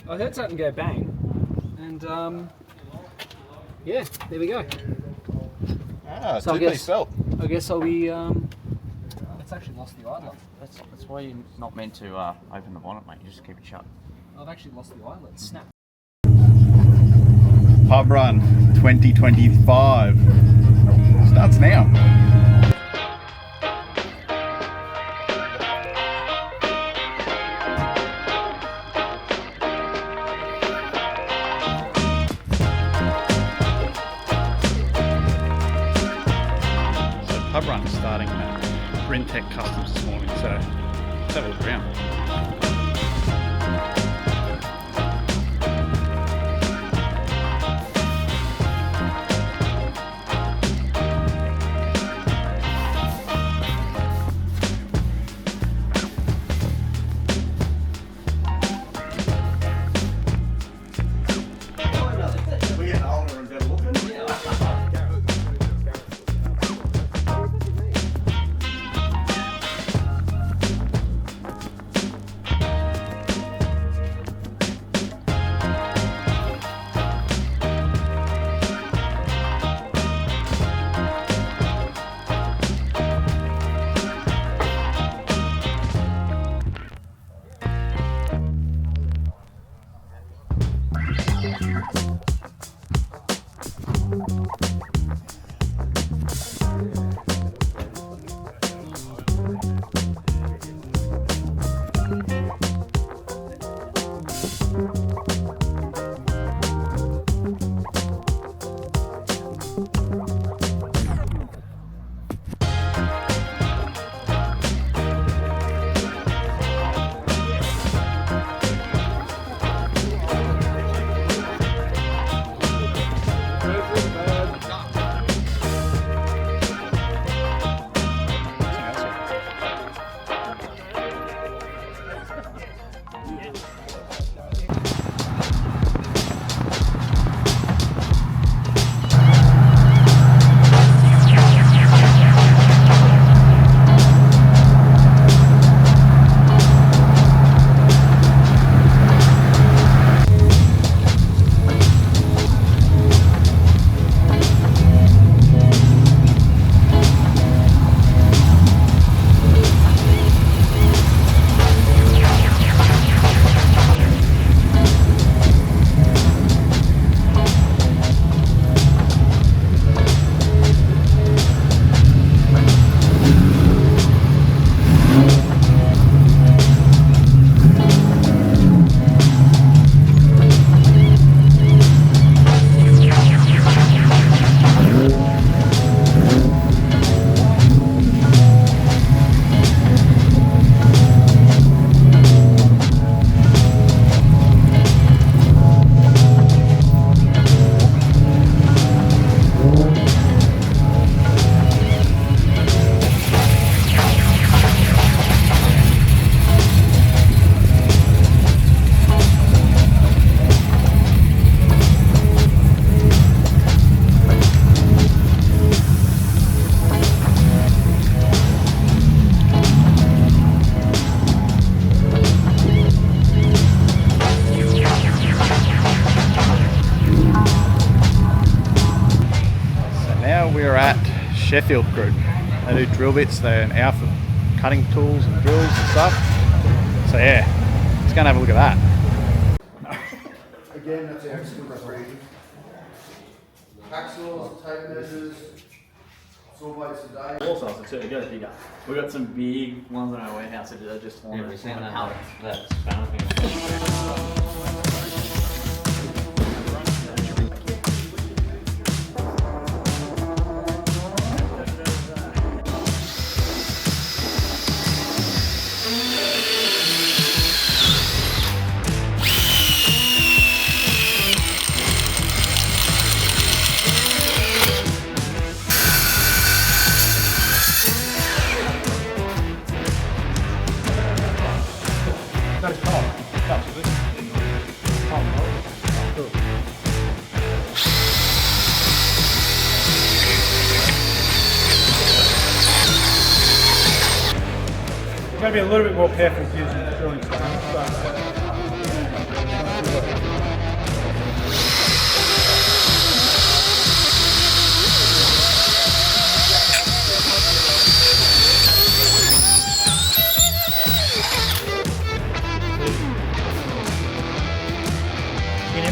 I heard something go bang, and yeah, there we go. Ah, So two-piece belt. I guess I'll be. It's actually lost the idler. That's why you're not meant to open the bonnet, mate. You just keep it shut. I've actually lost the eyelet. Snap. Pub Run 2025 starts now. So Pub Run is starting at Brintech Customs this morning, so let's have a look around. Sheffield group. They do drill bits, they're an hour for cutting tools and drills and stuff. So yeah, let's go and have a look at that. Again, that's the excellent preparation. Axles, tape measures, saw blades today. Also, it's certainly goes bigger. We've got some big ones in our warehouse that are just on We've seen pallet. that spanner thing. Got to be a little bit more careful using the drilling stone.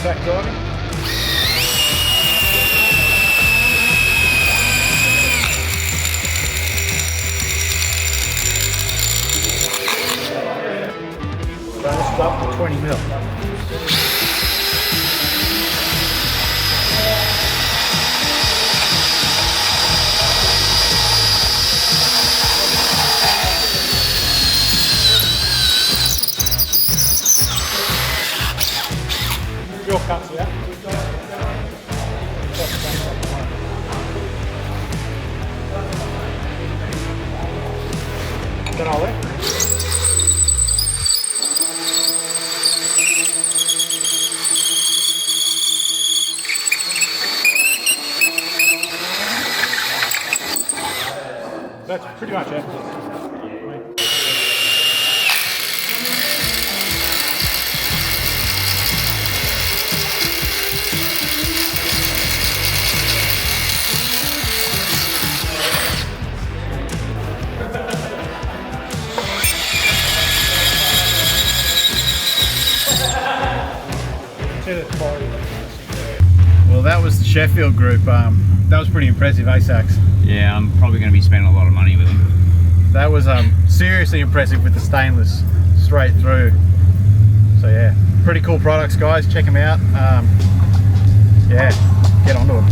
Oxytech driving. So this is up to 20 mil. Your cuts, yeah? Then I'll let. That's pretty much it. Well, that was the Sheffield group. That was pretty impressive, eh, Sax? Yeah, I'm probably going to be spending a lot of money with them. That was seriously impressive with the stainless straight through. So yeah, pretty cool products, guys. Check them out. Yeah, get onto them.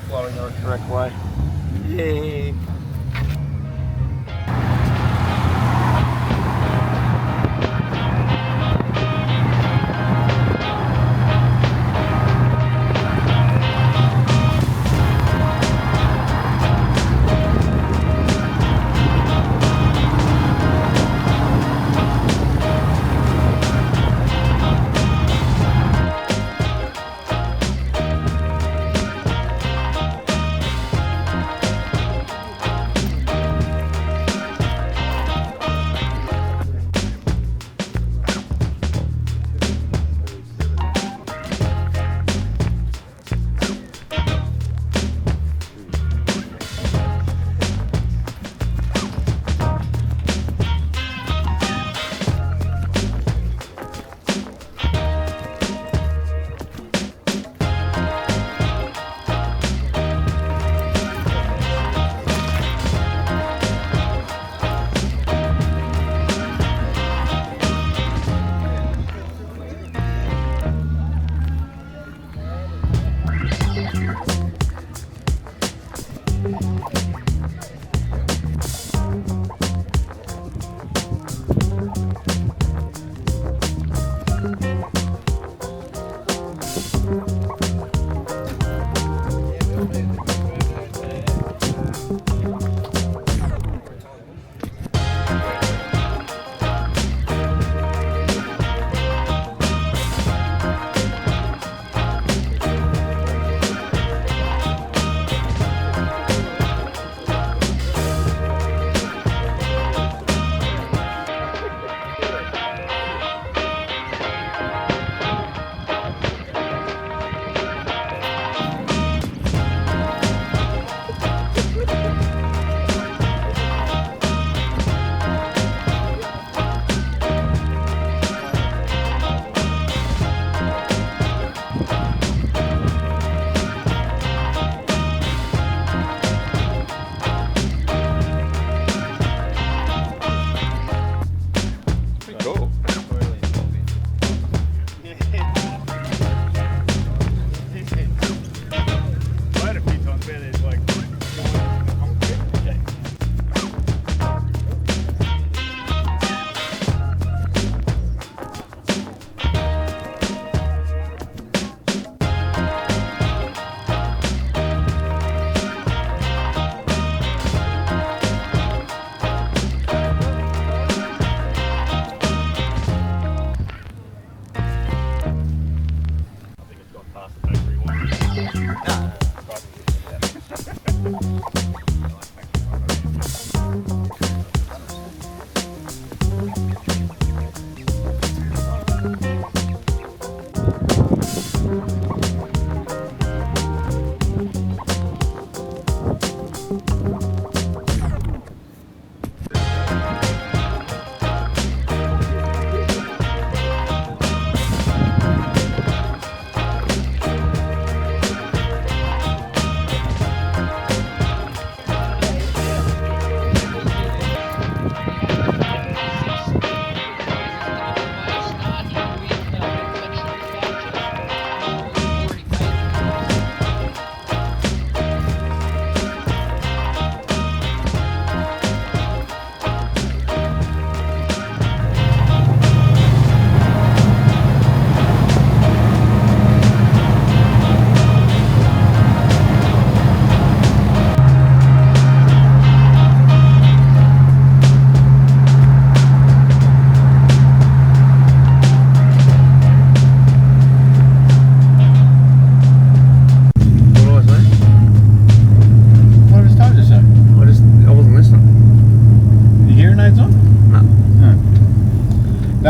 Flowing the correct way. Yay!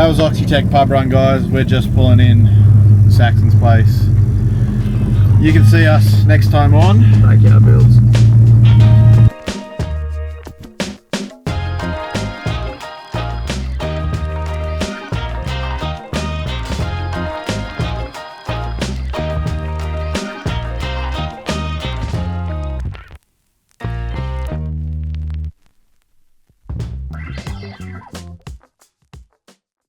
that was Oxytech pub run, guys. We're just pulling in Saxon's place. You can see us next time on Backyardbuilds.